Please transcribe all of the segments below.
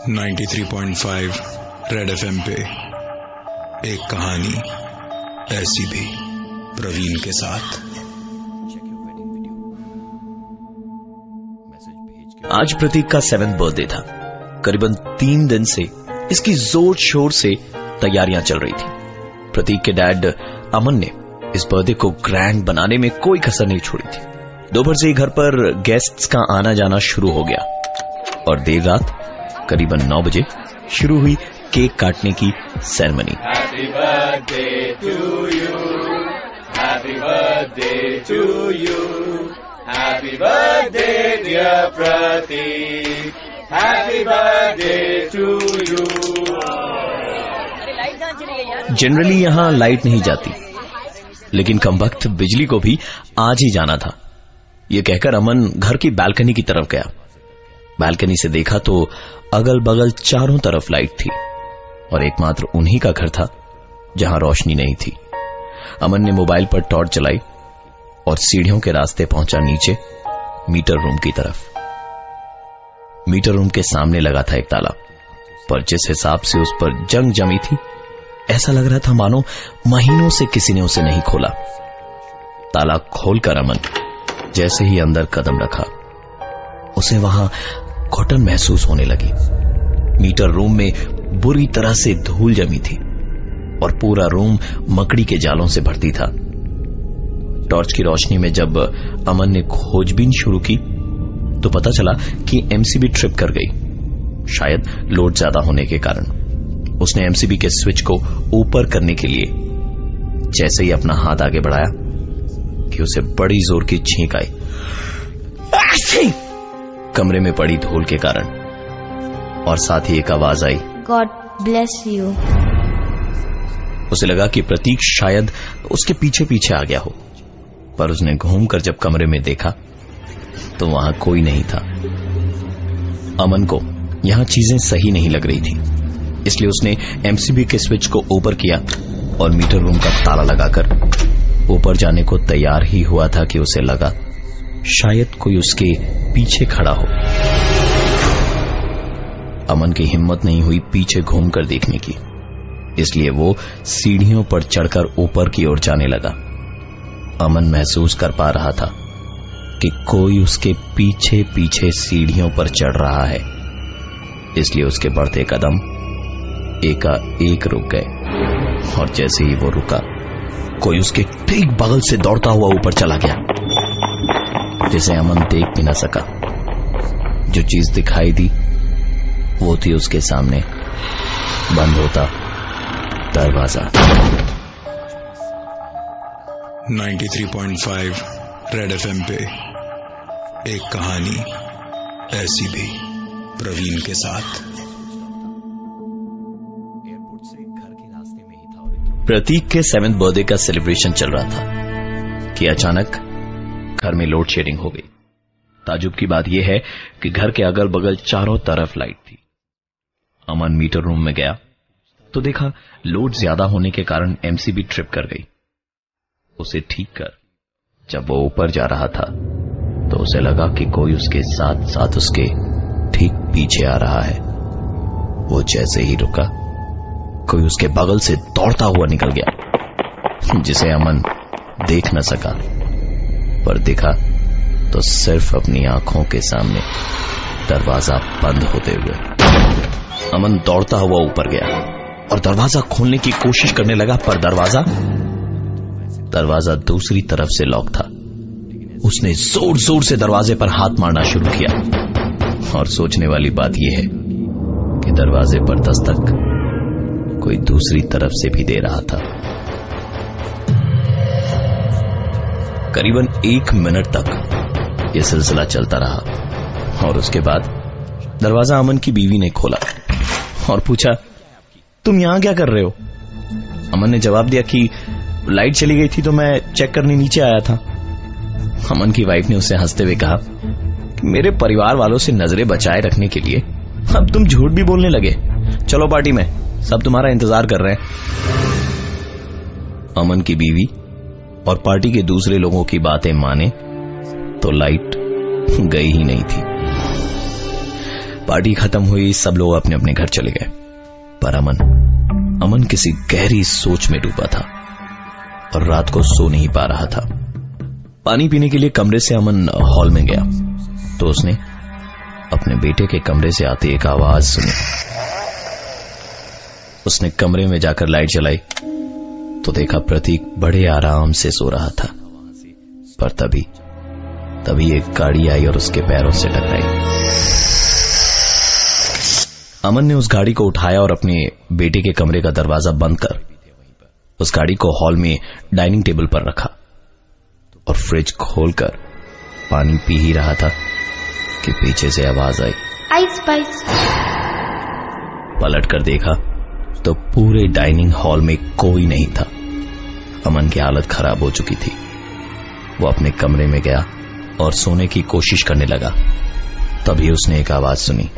93.5 red FM पे एक कहानी ऐसी भी, प्रवीण के साथ। आज प्रतीक का 7th बर्थडे था। करीबन 3 दिन से इसकी जोर शोर से तैयारियां चल रही थी। प्रतीक के डैड अमन ने इस बर्थडे को ग्रैंड बनाने में कोई कसर नहीं छोड़ी थी। दोपहर से ही घर पर गेस्ट्स का आना जाना शुरू हो गया और देर रात करीबन 9 बजे शुरू हुई केक काटने की ceremony. Happy birthday to you, happy birthday to you, happy birthday dear Prateek, happy birthday to you. Generally यहां लाइट नहीं जाती, लेकिन कमबख्त बिजली को भी आज ही जाना था। यह कहकर अमन घर की बालकनी की तरफ गया। बालकनी से देखा तो अगल बगल चारों तरफ लाइट थी और एकमात्र उन्हीं का घर था जहां रोशनी नहीं थी। अमन ने मोबाइल पर टॉर्च जलाई और सीढ़ियों के रास्ते पहुंचा नीचे मीटर रूम की तरफ। मीटर रूम के सामने लगा था एक ताला, पर जिस हिसाब से उस पर जंग जमी थी, ऐसा लग रहा था मानो महीनों से किसी ने उसे नहीं खोला। ताला खोलकर अमन जैसे ही अंदर कदम रखा, उसे वहां घुटन महसूस होने लगी। मीटर रूम में बुरी तरह से धूल जमी थी और पूरा रूम मकड़ी के जालों से भरती था। टॉर्च की रोशनी में जब अमन ने खोजबीन शुरू की तो पता चला कि एमसीबी ट्रिप कर गई, शायद लोड ज्यादा होने के कारण। उसने एमसीबी के स्विच को ऊपर करने के लिए जैसे ही अपना हाथ आगे बढ़ाया कि उसे बड़ी जोर की छींक आई, कमरे में पड़ी धूल के कारण, और साथ ही एक आवाज आई, गॉड ब्लेस यू। उसे लगा कि प्रतीक शायद उसके पीछे पीछे आ गया हो, पर उसने घूमकर जब कमरे में देखा तो वहां कोई नहीं था। अमन को यहां चीजें सही नहीं लग रही थी, इसलिए उसने एमसीबी के स्विच को ऊपर किया और मीटर रूम का ताला लगाकर ऊपर जाने को तैयार ही हुआ था कि उसे लगा शायद कोई उसके पीछे खड़ा हो। अमन की हिम्मत नहीं हुई पीछे घूमकर देखने की, इसलिए वो सीढ़ियों पर चढ़कर ऊपर की ओर जाने लगा। अमन महसूस कर पा रहा था कि कोई उसके पीछे पीछे सीढ़ियों पर चढ़ रहा है, इसलिए उसके बढ़ते कदम एकाएक रुक गए और जैसे ही वो रुका, कोई उसके ठीक बगल से दौड़ता हुआ ऊपर चला गया, जिसे अमन देख भी न सका। जो चीज दिखाई दी वो थी उसके सामने बंद होता दरवाजा। 93.5 रेड एफएम पे एक कहानी ऐसी भी, प्रवीण के साथ। प्रतीक के 7th बर्थडे का सेलिब्रेशन चल रहा था कि अचानक घर में लोड शेडिंग हो गई। ताजुब की बात यह है कि घर के अगल बगल चारों तरफ लाइट थी। अमन मीटर रूम में गया तो देखा लोड ज्यादा होने के कारण एमसीबी ट्रिप कर गई। उसे ठीक कर जब वो ऊपर जा रहा था तो उसे लगा कि कोई उसके साथ साथ उसके ठीक पीछे आ रहा है। वो जैसे ही रुका, कोई उसके बगल से दौड़ता हुआ निकल गया, जिसे अमन देख न सका, पर देखा तो सिर्फ अपनी आंखों के सामने दरवाजा बंद होते हुए। अमन दौड़ता हुआ ऊपर गया और दरवाजा खोलने की कोशिश करने लगा, पर दरवाजा दूसरी तरफ से लॉक था। उसने जोर जोर से दरवाजे पर हाथ मारना शुरू किया और सोचने वाली बात यह है कि दरवाजे पर दस्तक कोई दूसरी तरफ से भी दे रहा था। करीबन 1 मिनट तक यह सिलसिला चलता रहा और उसके बाद दरवाजा अमन की बीवी ने खोला और पूछा, तुम यहां क्या कर रहे हो? अमन ने जवाब दिया कि लाइट चली गई थी तो मैं चेक करने नीचे आया था। अमन की वाइफ ने उसे हंसते हुए कहा, मेरे परिवार वालों से नजरें बचाए रखने के लिए अब तुम झूठ भी बोलने लगे। चलो पार्टी में, सब तुम्हारा इंतजार कर रहे हैं। अमन की बीवी और पार्टी के दूसरे लोगों की बातें माने तो लाइट गई ही नहीं थी। पार्टी खत्म हुई, सब लोग अपने अपने घर चले गए, पर अमन किसी गहरी सोच में डूबा था और रात को सो नहीं पा रहा था। पानी पीने के लिए कमरे से अमन हॉल में गया तो उसने अपने बेटे के कमरे से आती एक आवाज सुनी। उसने कमरे में जाकर लाइट जलाई तो देखा प्रतीक बड़े आराम से सो रहा था, पर तभी एक गाड़ी आई और उसके पैरों से टकराई। अमन ने उस गाड़ी को उठाया और अपने बेटे के कमरे का दरवाजा बंद कर उस गाड़ी को हॉल में डाइनिंग टेबल पर रखा और फ्रिज खोलकर पानी पी ही रहा था कि पीछे से आवाज आई, आइस पाइस। पलट कर देखा तो पूरे डाइनिंग हॉल में कोई नहीं था। अमन की हालत खराब हो चुकी थी। वो अपने कमरे में गया और सोने की कोशिश करने लगा। तभी उसने एक आवाज सुनी।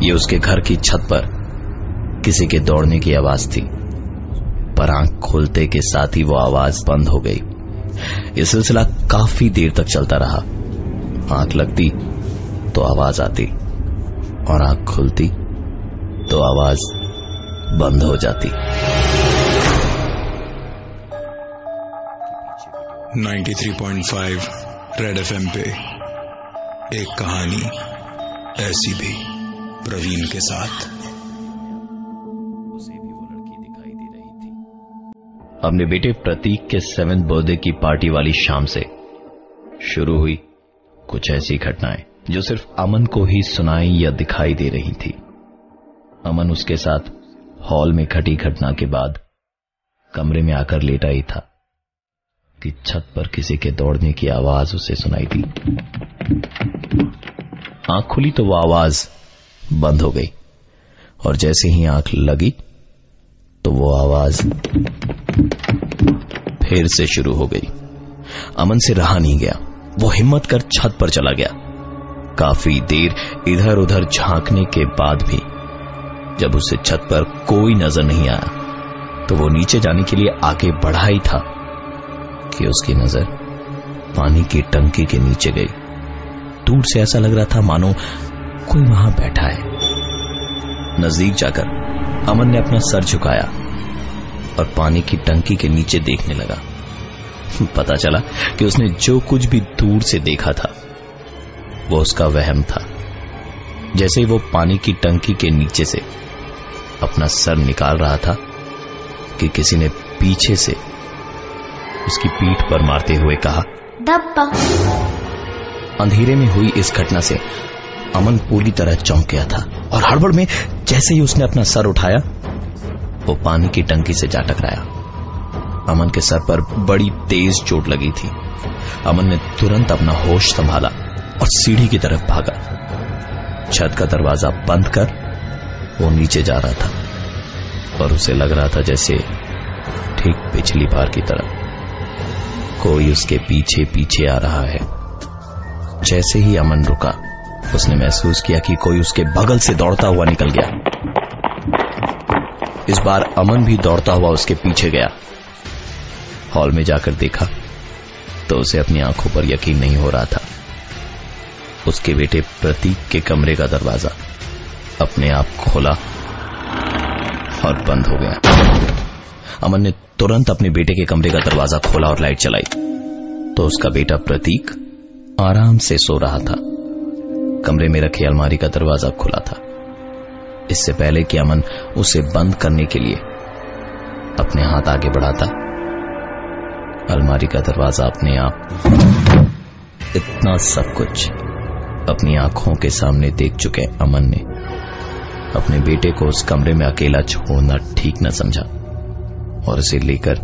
ये उसके घर की छत पर किसी के दौड़ने की आवाज थी, पर आंख खोलते के साथ ही वो आवाज बंद हो गई। यह सिलसिला काफी देर तक चलता रहा। आंख लगती तो आवाज आती और आंख खुलती तो आवाज बंद हो जाती। 93.5 रेड एफएम पे एक कहानी ऐसी भी, प्रवीण के साथ। अपने बेटे प्रतीक के 7th बर्थडे की पार्टी वाली शाम से शुरू हुई कुछ ऐसी घटनाएं जो सिर्फ अमन को ही सुनाई या दिखाई दे रही थी। अमन उसके साथ हॉल में घटी घटना के बाद कमरे में आकर लेटा ही था कि छत पर किसी के दौड़ने की आवाज उसे सुनाई दी। आंख खुली तो वो आवाज बंद हो गई और जैसे ही आंख लगी तो वो आवाज फिर से शुरू हो गई। अमन से रहा नहीं गया। वो हिम्मत कर छत पर चला गया। काफी देर इधर उधर झांकने के बाद भी जब उसे छत पर कोई नजर नहीं आया तो वो नीचे जाने के लिए आगे बढ़ा ही था कि उसकी नजर पानी की टंकी के नीचे गई। दूर से ऐसा लग रहा था मानो कोई वहां बैठा है। नजदीक जाकर अमन ने अपना सर झुकाया और पानी की टंकी के नीचे देखने लगा। पता चला कि उसने जो कुछ भी दूर से देखा था वो उसका वहम था। जैसे ही वो पानी की टंकी के नीचे से अपना सर निकाल रहा था कि किसी ने पीछे से उसकी पीठ पर मारते हुए कहा, धप्पा। अंधेरे में हुई इस घटना से अमन पूरी तरह चौंक गया था और हड़बड़ में जैसे ही उसने अपना सर उठाया वो पानी की टंकी से जा टकराया। अमन के सर पर बड़ी तेज चोट लगी थी। अमन ने तुरंत अपना होश संभाला और सीढ़ी की तरफ भागा। छत का दरवाजा बंद कर वो नीचे जा रहा था और उसे लग रहा था जैसे ठीक पिछली बार की तरह कोई उसके पीछे पीछे आ रहा है। जैसे ही अमन रुका उसने महसूस किया कि कोई उसके बगल से दौड़ता हुआ निकल गया। इस बार अमन भी दौड़ता हुआ उसके पीछे गया। हॉल में जाकर देखा तो उसे अपनी आंखों पर यकीन नहीं हो रहा था। उसके बेटे प्रतीक के कमरे का दरवाजा अपने आप खोला और बंद हो गया। अमन ने तुरंत अपने बेटे के कमरे का दरवाजा खोला और लाइट चलाई तो उसका बेटा प्रतीक आराम से सो रहा था। कमरे में रखी अलमारी का दरवाजा खुला था। इससे पहले कि अमन उसे बंद करने के लिए अपने हाथ आगे बढ़ाता, अलमारी का दरवाजा अपने आप। इतना सब कुछ अपनी आंखों के सामने देख चुके अमन ने अपने बेटे को उस कमरे में अकेला छोड़ना ठीक न समझा और उसे लेकर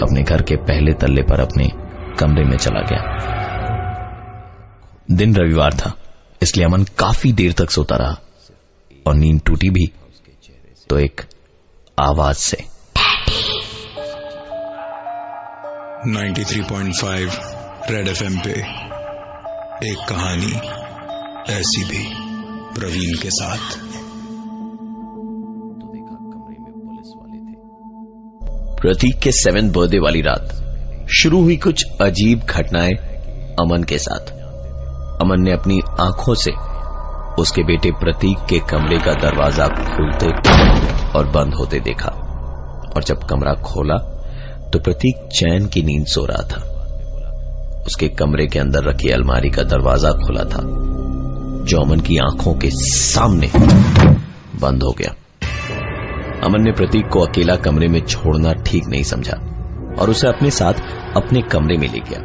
अपने घर के पहले तल्ले पर अपने कमरे में चला गया। दिन रविवार था इसलिए अमन काफी देर तक सोता रहा और नींद टूटी भी तो एक आवाज से। 93.5 रेड एफएम पे एक कहानी ऐसी भी, प्रवीण के साथ। प्रतीक के 7th बर्थडे वाली रात शुरू हुई कुछ अजीब घटनाएं अमन के साथ। अमन ने अपनी आंखों से उसके बेटे प्रतीक के कमरे का दरवाजा खुलते और बंद होते देखा, और जब कमरा खोला तो प्रतीक चैन की नींद सो रहा था। उसके कमरे के अंदर रखी अलमारी का दरवाजा खुला था, जो अमन की आंखों के सामने बंद हो गया। अमन ने प्रतीक को अकेला कमरे में छोड़ना ठीक नहीं समझा और उसे अपने साथ अपने कमरे में ले गया।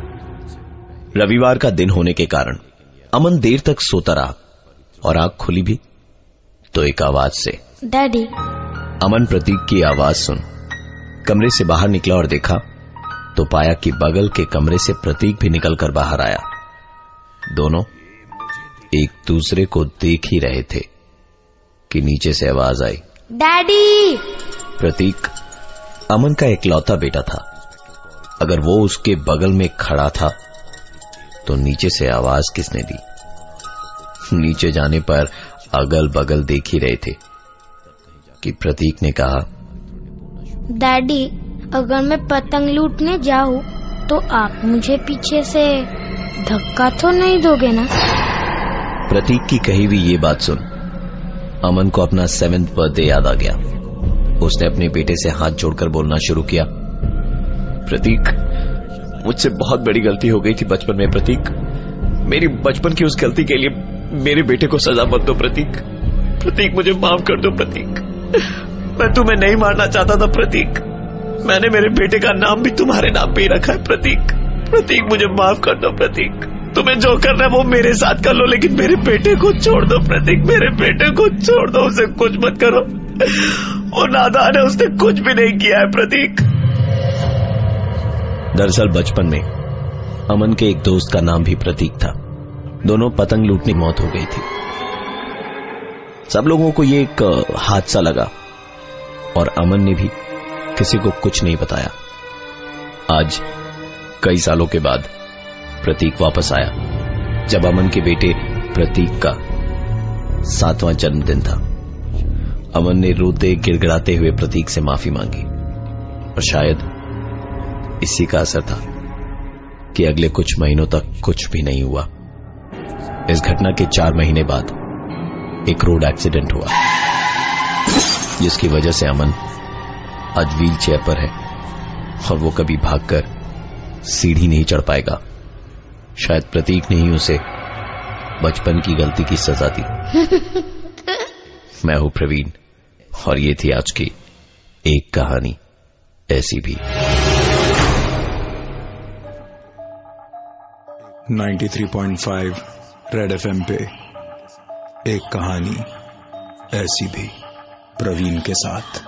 रविवार का दिन होने के कारण अमन देर तक सोता रहा और आंख खुली भी तो एक आवाज से, डैडी। अमन प्रतीक की आवाज सुन कमरे से बाहर निकला और देखा तो पाया कि बगल के कमरे से प्रतीक भी निकलकर बाहर आया। दोनों एक दूसरे को देख ही रहे थे कि नीचे से आवाज आई, डैडी। प्रतीक अमन का इकलौता बेटा था। अगर वो उसके बगल में खड़ा था तो नीचे से आवाज किसने दी? नीचे जाने पर अगल बगल देख ही रहे थे कि प्रतीक ने कहा, डैडी, अगर मैं पतंग लूटने जाऊं तो आप मुझे पीछे से धक्का तो नहीं दोगे ना? प्रतीक की कही हुई ये बात सुन अमन को अपना 7th बर्थडे याद आ गया। उसने अपने बेटे से हाथ जोड़कर बोलना शुरू किया, प्रतीक, मुझसे बहुत बड़ी गलती हो गई थी बचपन में। प्रतीक, मेरी बचपन की उस गलती के लिए मेरे बेटे को सजा मत दो। प्रतीक, मुझे माफ कर दो। प्रतीक, मैं तुम्हें नहीं मारना चाहता था। प्रतीक, मैंने मेरे बेटे का नाम भी तुम्हारे नाम पे ही रखा है। प्रतीक, मुझे माफ कर दो। प्रतीक, तुम्हें जो करना है वो मेरे साथ कर लो, लेकिन मेरे बेटे को छोड़ दो। प्रतीक, मेरे बेटे को छोड़ दो, उसे कुछ मत करो। वो नादान है, उसने कुछ भी नहीं किया है। प्रतीक। दरअसल बचपन में अमन के एक दोस्त का नाम भी प्रतीक था। दोनों पतंग लूटने की मौत हो गई थी। सब लोगों को ये एक हादसा लगा और अमन ने भी किसी को कुछ नहीं बताया। आज कई सालों के बाद प्रतीक वापस आया, जब अमन के बेटे प्रतीक का 7वां जन्मदिन था। अमन ने रोते गिड़गिड़ाते हुए प्रतीक से माफी मांगी और शायद इसी का असर था कि अगले कुछ महीनों तक कुछ भी नहीं हुआ। इस घटना के 4 महीने बाद एक रोड एक्सीडेंट हुआ, जिसकी वजह से अमन आज व्हील चेयर पर है और वो कभी भागकर सीढ़ी नहीं चढ़ पाएगा। शायद प्रतीक ने ही उसे बचपन की गलती की सजा दी। मैं हूं प्रवीण और ये थी आज की एक कहानी ऐसी भी। 93.5 रेड FM पे एक कहानी ऐसी भी, प्रवीण के साथ।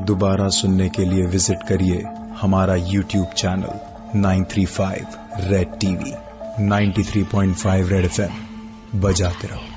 दोबारा सुनने के लिए विजिट करिए हमारा YouTube channel 935 red TV। 93.5 red FM बजाते रहो।